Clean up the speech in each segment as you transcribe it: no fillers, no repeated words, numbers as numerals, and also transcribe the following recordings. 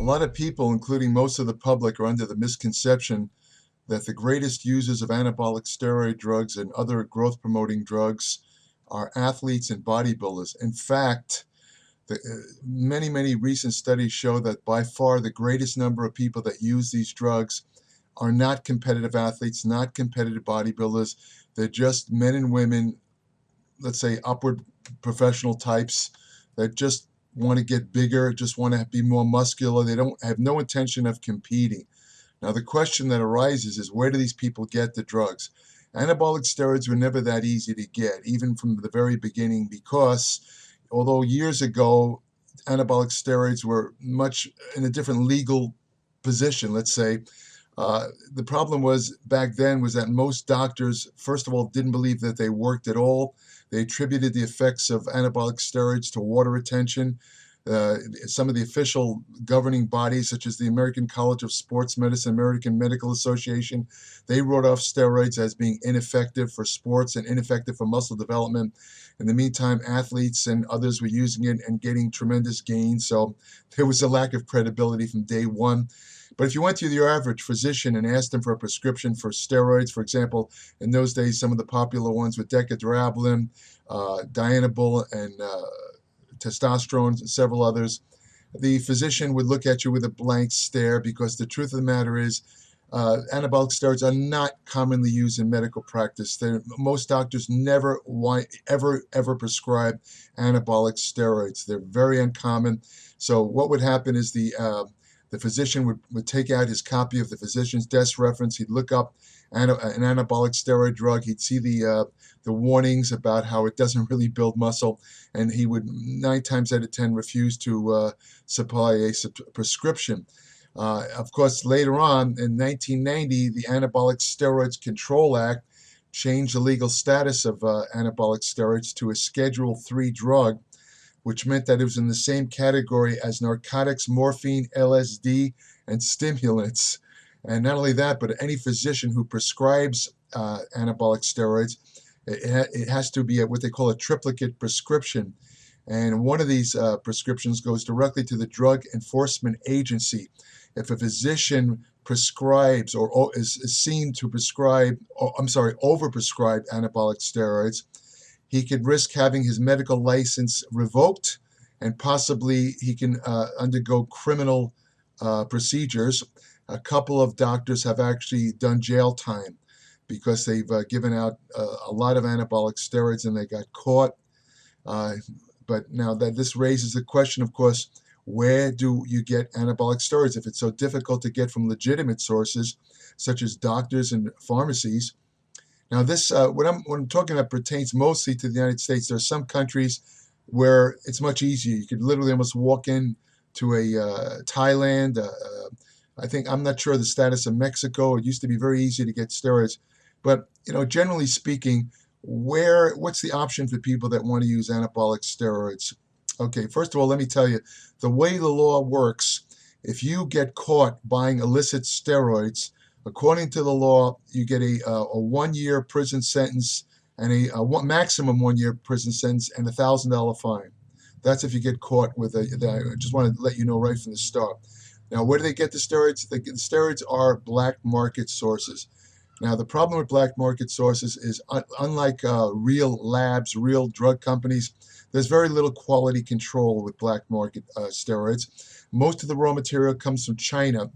lot of people, including most of the public, are under the misconception that the greatest users of anabolic steroid drugs and other growth promoting drugs are athletes and bodybuilders. In fact, many recent studies show that by far the greatest number of people that use these drugs are not competitive athletes, not competitive bodybuilders. They're just men and women, let's say upward professional types that just want to get bigger, just want to be more muscular. They don't have no intention of competing. Now, the question that arises is, where do these people get the drugs? Anabolic steroids were never that easy to get, even from the very beginning, because although years ago, anabolic steroids were much in a different legal position, let's say, the problem was back then was that most doctors, first of all, didn't believe that they worked at all. They attributed the effects of anabolic steroids to water retention. Some of the official governing bodies, such as the American College of Sports Medicine, American Medical Association, they wrote off steroids as being ineffective for sports and ineffective for muscle development. In the meantime, athletes and others were using it and getting tremendous gains. So there was a lack of credibility from day one. But if you went to your average physician and asked them for a prescription for steroids, for example, in those days, some of the popular ones were decadrabulin, Dianabol, and testosterone, and several others, the physician would look at you with a blank stare, because the truth of the matter is anabolic steroids are not commonly used in medical practice. Most doctors never ever prescribe anabolic steroids. They're very uncommon. So what would happen is the physician would take out his copy of the physician's desk reference. He'd look up an anabolic steroid drug. He'd see the warnings about how it doesn't really build muscle, and he would 9 times out of 10 refuse to supply a prescription. Of course, later on in 1990, the Anabolic Steroids Control Act changed the legal status of anabolic steroids to a Schedule III drug, which meant that it was in the same category as narcotics, morphine, LSD, and stimulants. And not only that, but any physician who prescribes anabolic steroids, it has to be what they call a triplicate prescription. And one of these prescriptions goes directly to the Drug Enforcement Agency. If a physician prescribes or is seen to overprescribe anabolic steroids, he could risk having his medical license revoked, and possibly he can undergo criminal procedures. A couple of doctors have actually done jail time because they've given out a lot of anabolic steroids and they got caught. But now that this raises the question, of course, where do you get anabolic steroids if it's so difficult to get from legitimate sources such as doctors and pharmacies? Now, this what I'm talking about pertains mostly to the United States. There are some countries where it's much easier. You could literally almost walk in to a Thailand. I'm not sure the status of Mexico. It used to be very easy to get steroids, but generally speaking, what's the option for people that want to use anabolic steroids? Okay, first of all, let me tell you, the way the law works, if you get caught buying illicit steroids, according to the law, you get a 1-year prison sentence and a maximum 1-year prison sentence and $1,000 fine. That's if you get caught with I just want to let you know right from the start. Now, where do they get the steroids? The steroids are black market sources. Now, the problem with black market sources is unlike real labs, real drug companies, there's very little quality control with black market steroids. Most of the raw material comes from China,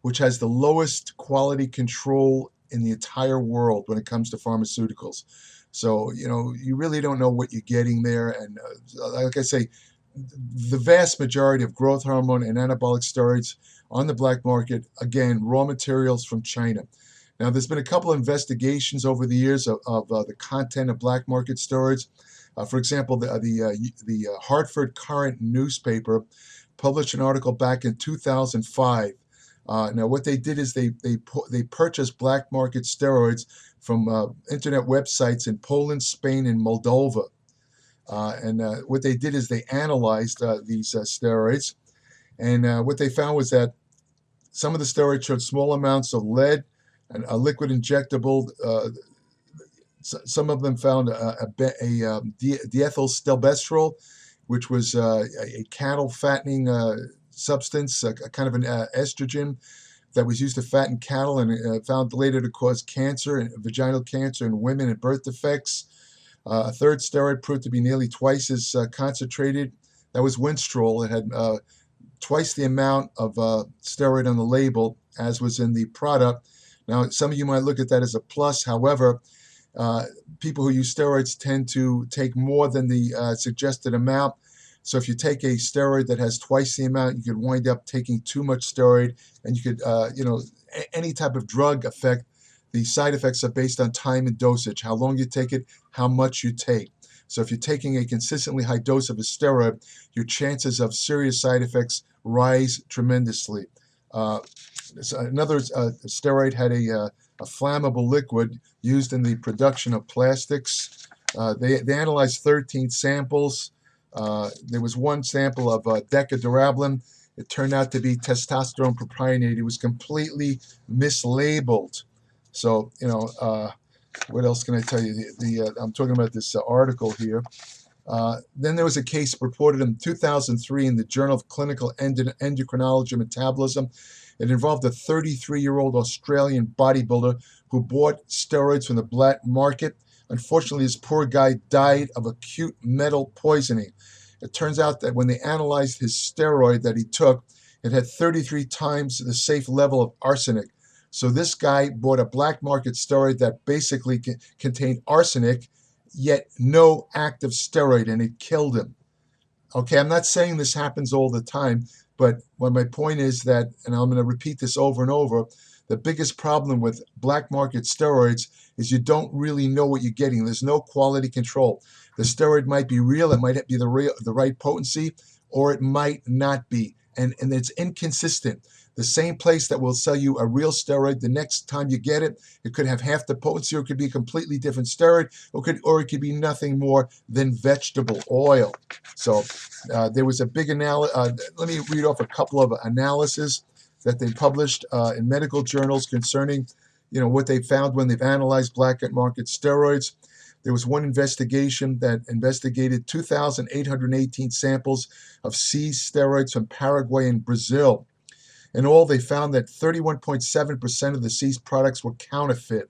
which has the lowest quality control in the entire world when it comes to pharmaceuticals. So, you really don't know what you're getting there. And like I say, the vast majority of growth hormone and anabolic steroids on the black market, again, raw materials from China. Now, there's been a couple of investigations over the years of the content of black market steroids. For example, the Hartford Courant newspaper published an article back in 2005. Now, what they did is they purchased black market steroids from internet websites in Poland, Spain, and Moldova. And what they did is they analyzed these steroids, and what they found was that some of the steroids showed small amounts of lead and a liquid injectable. Some of them found a diethylstilbestrol, which was a cattle fattening substance, a kind of an estrogen that was used to fatten cattle, and found later to cause cancer, vaginal cancer in women, and birth defects. A third steroid proved to be nearly twice as concentrated. That was Winstrol. It had twice the amount of steroid on the label as was in the product. Now, some of you might look at that as a plus. However, people who use steroids tend to take more than the suggested amount. So if you take a steroid that has twice the amount, you could wind up taking too much steroid, and you could, any type of drug effect, the side effects are based on time and dosage, how long you take it, how much you take. So if you're taking a consistently high dose of a steroid, your chances of serious side effects rise tremendously. Another steroid had a flammable liquid used in the production of plastics. They analyzed 13 samples. There was one sample of decadurablin. It turned out to be testosterone propionate. It was completely mislabeled. So, what else can I tell you? I'm talking about this article here. Then there was a case reported in 2003 in the Journal of Clinical Endocrinology and Metabolism. It involved a 33-year-old Australian bodybuilder who bought steroids from the black market. Unfortunately, this poor guy died of acute metal poisoning. It turns out that when they analyzed his steroid that he took, it had 33 times the safe level of arsenic. So this guy bought a black market steroid that basically contained arsenic, yet no active steroid, and it killed him. Okay, I'm not saying this happens all the time, but my point is that, and I'm going to repeat this over and over, the biggest problem with black market steroids is you don't really know what you're getting. There's no quality control. The steroid might be real, it might be the right potency, or it might not be, and it's inconsistent. The same place that will sell you a real steroid, the next time you get it, it could have half the potency, or it could be a completely different steroid, or it could be nothing more than vegetable oil. So there was a big analysis. Let me read off a couple of analyses that they published in medical journals concerning, what they found when they've analyzed black market steroids. There was one investigation that investigated 2,818 samples of sea steroids from Paraguay and Brazil. In all, they found that 31.7% of the seized products were counterfeit.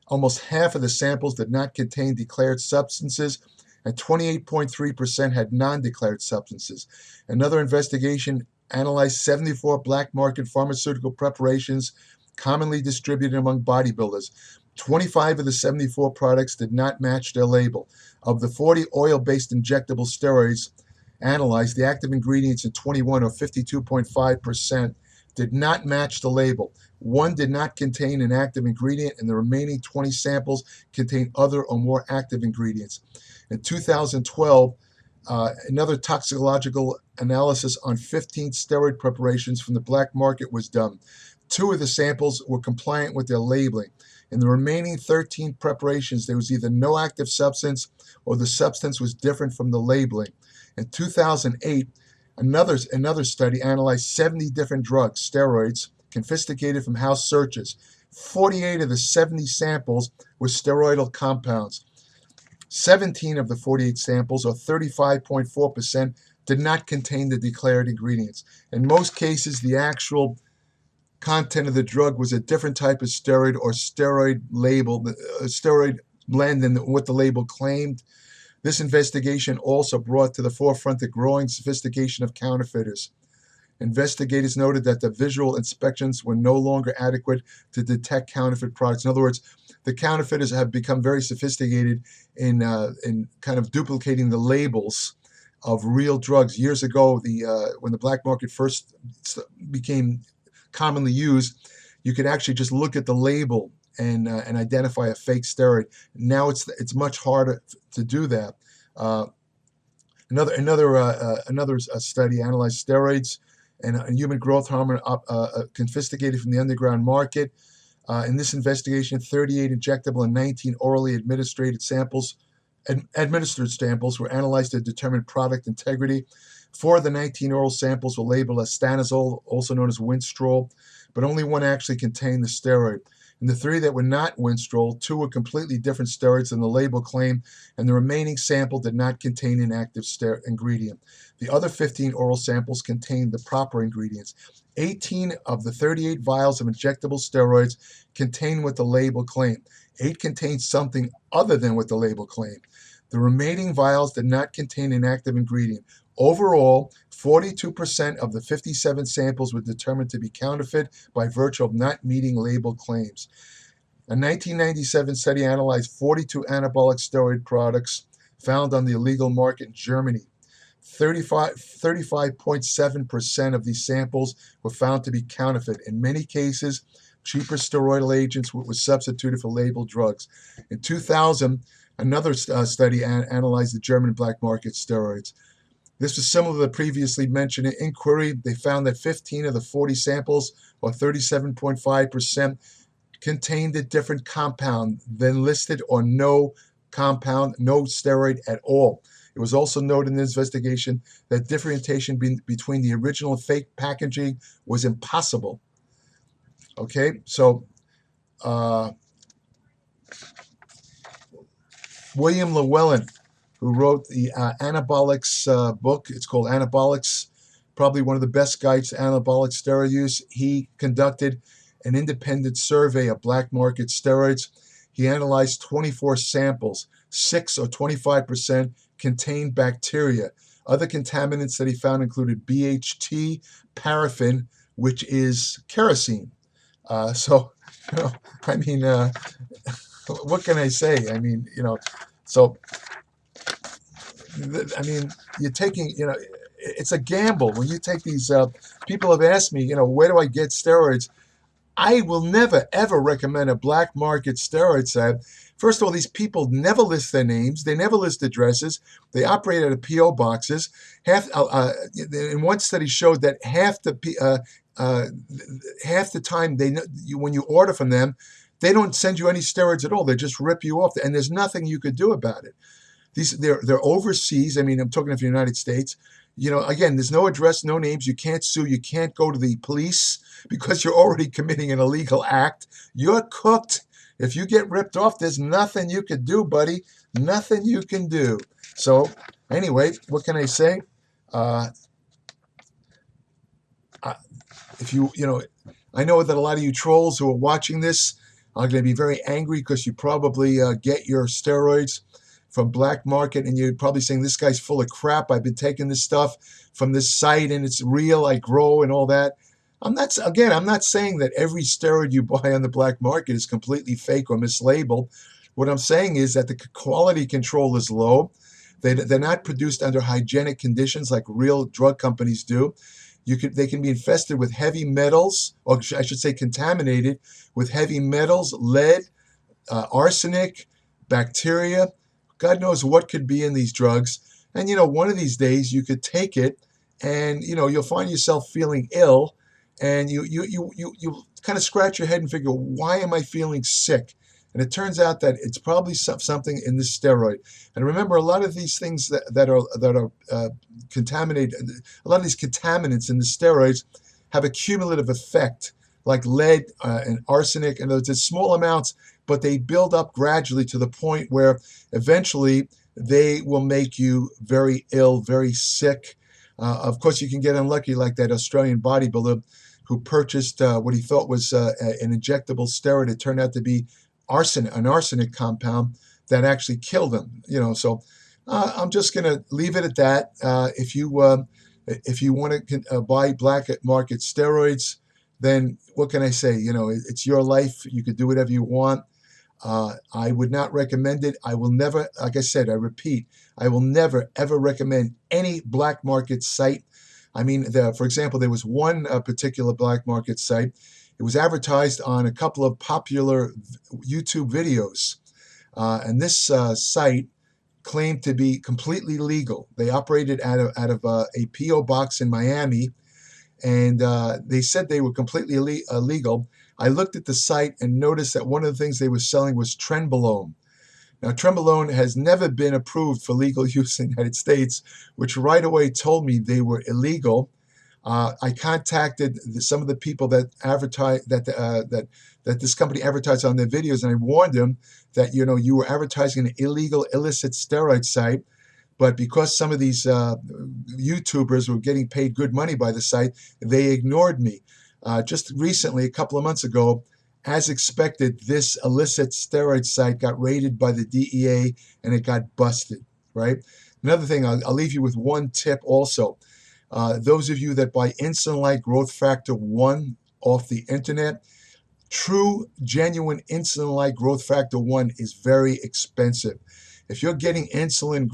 Almost half of the samples did not contain declared substances, and 28.3% had non-declared substances. Another investigation analyzed 74 black market pharmaceutical preparations commonly distributed among bodybuilders. 25 of the 74 products did not match their label. Of the 40 oil-based injectable steroids analyzed, the active ingredients in 21, or 52.5%, did not match the label. One did not contain an active ingredient, and the remaining 20 samples contained other or more active ingredients. In 2012, another toxicological analysis on 15 steroid preparations from the black market was done. 2 of the samples were compliant with their labeling. In the remaining 13 preparations, there was either no active substance or the substance was different from the labeling. In 2008, another study analyzed 70 different drugs, steroids, confiscated from house searches. 48 of the 70 samples were steroidal compounds. 17 of the 48 samples, or 35.4%, did not contain the declared ingredients. In most cases, the actual content of the drug was a different type of steroid or steroid blend than what the label claimed. This investigation also brought to the forefront the growing sophistication of counterfeiters. Investigators noted that the visual inspections were no longer adequate to detect counterfeit products. In other words, the counterfeiters have become very sophisticated in kind of duplicating the labels of real drugs. Years ago, when the black market first became commonly used, you could actually just look at the label and identify a fake steroid. Now it's much harder to do that. Another study analyzed steroids and human growth hormone confiscated from the underground market. In this investigation, 38 injectable and 19 orally administered samples were analyzed to determine product integrity. 4 of the 19 oral samples were labeled as stanozol, also known as Winstrol, but only one actually contained the steroid. And the 3 that were not Winstrol, 2 were completely different steroids than the label claimed, and the remaining sample did not contain an active ingredient. The other 15 oral samples contained the proper ingredients. 18 of the 38 vials of injectable steroids contained what the label claimed. 8 contained something other than what the label claimed. The remaining vials did not contain an active ingredient. Overall, 42% of the 57 samples were determined to be counterfeit by virtue of not meeting label claims. A 1997 study analyzed 42 anabolic steroid products found on the illegal market in Germany. 35.7% of these samples were found to be counterfeit. In many cases, cheaper steroidal agents were substituted for labeled drugs. In 2000, another study analyzed the German black market steroids. This was similar to the previously mentioned inquiry. They found that 15 of the 40 samples, or 37.5%, contained a different compound than listed, or no compound, no steroid at all. It was also noted in this investigation that differentiation between the original and fake packaging was impossible. Okay, so William Llewellyn, who wrote the Anabolics book, it's called Anabolics, probably one of the best guides to anabolic steroid use. He conducted an independent survey of black market steroids. He analyzed 24 samples. 6 or 25% contained bacteria. Other contaminants that he found included BHT, paraffin, which is kerosene. So, I mean, what can I say? I mean, so, I mean, you're taking, it's a gamble. When you take these, people have asked me, where do I get steroids? I will never, ever recommend a black market steroid site. First of all, these people never list their names. They never list addresses. They operate out of P.O. boxes. In one study showed that half the time when you order from them, they don't send you any steroids at all. They just rip you off, and there's nothing you could do about it. They're overseas. I mean, I'm talking of the United States. Again, there's no address, no names. You can't sue. You can't go to the police because you're already committing an illegal act. You're cooked. If you get ripped off, there's nothing you can do, buddy. Nothing you can do. So anyway, what can I say? I know that a lot of you trolls who are watching this are going to be very angry because you probably get your steroids from black market, and you're probably saying, this guy's full of crap. I've been taking this stuff from this site and it's real, I grow and all that. I'm not saying that every steroid you buy on the black market is completely fake or mislabeled. What I'm saying is that the quality control is low. They're not produced under hygienic conditions like real drug companies do. They can be infested with heavy metals, or I should say contaminated with heavy metals, lead, arsenic, bacteria. God knows what could be in these drugs. And, one of these days you could take it and, you'll find yourself feeling ill, and you kind of scratch your head and figure, why am I feeling sick? And it turns out that it's probably something in this steroid. And remember, a lot of these things that are contaminated, a lot of these contaminants in the steroids have a cumulative effect, like lead and arsenic, and those small amounts, but they build up gradually to the point where eventually they will make you very ill, very sick. Of course, you can get unlucky, like that Australian bodybuilder who purchased what he thought was an injectable steroid. It turned out to be an arsenic compound that actually killed him. So I'm just going to leave it at that. If you want to buy black market steroids, then what can I say? It's your life. You could do whatever you want. I would not recommend it. I will never, like I said, I repeat, I will never, ever recommend any black market site. I mean, for example, there was one particular black market site. It was advertised on a couple of popular YouTube videos. And this site claimed to be completely legal. They operated out of a P.O. box in Miami, and they said they were completely illegal. I looked at the site and noticed that one of the things they were selling was trenbolone. Now, trenbolone has never been approved for legal use in the United States, which right away told me they were illegal. I contacted some of the people that advertise that this company advertised on their videos, and I warned them that you were advertising an illegal, illicit steroid site. But because some of these YouTubers were getting paid good money by the site, they ignored me. Just recently, a couple of months ago, as expected, this illicit steroid site got raided by the DEA and it got busted, right? Another thing, I'll leave you with one tip also. Those of you that buy insulin-like growth factor 1 off the internet, true, genuine insulin-like growth factor 1 is very expensive. If you're getting insulin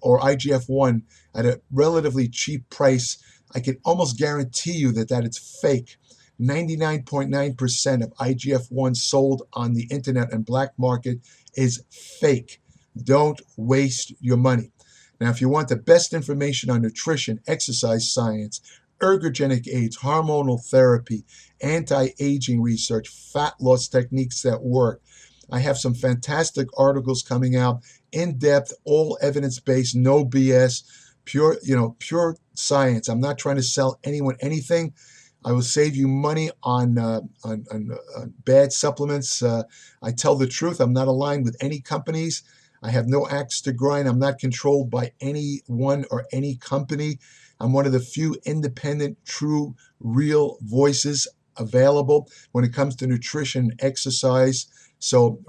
or IGF-1 at a relatively cheap price, I can almost guarantee you that it's fake. 99.9% of IGF-1 sold on the internet and black market is fake. Don't waste your money. Now, if you want the best information on nutrition, exercise science, ergogenic aids, hormonal therapy, anti-aging research, fat loss techniques that work, I have some fantastic articles coming out, in depth, all evidence-based, no BS, pure science. I'm not trying to sell anyone anything. I will save you money on bad supplements. I tell the truth. I'm not aligned with any companies. I have no axe to grind. I'm not controlled by anyone or any company. I'm one of the few independent, true, real voices available when it comes to nutrition and exercise. So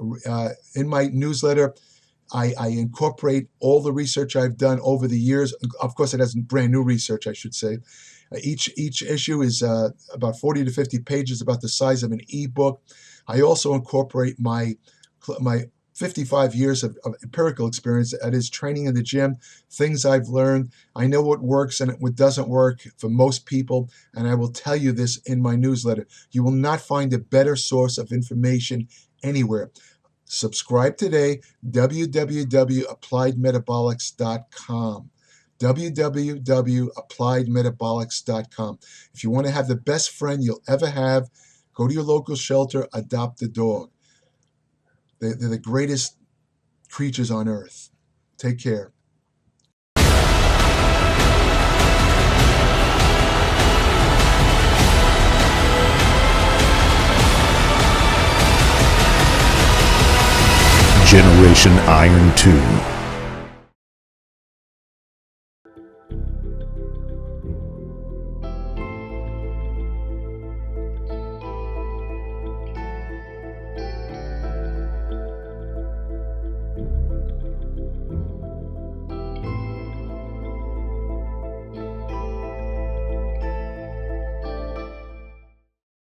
in my newsletter, I incorporate all the research I've done over the years. Of course, it has brand new research, I should say. Each issue is about 40 to 50 pages, about the size of an ebook. I also incorporate my 55 years of empirical experience, that is training in the gym, things I've learned. I know what works and what doesn't work for most people, and I will tell you this in my newsletter. You will not find a better source of information anywhere. Subscribe today, www.appliedmetabolics.com. www.appliedmetabolics.com. If you want to have the best friend you'll ever have, go to your local shelter, adopt a dog. They're the greatest creatures on earth. Take care. Generation Iron 2.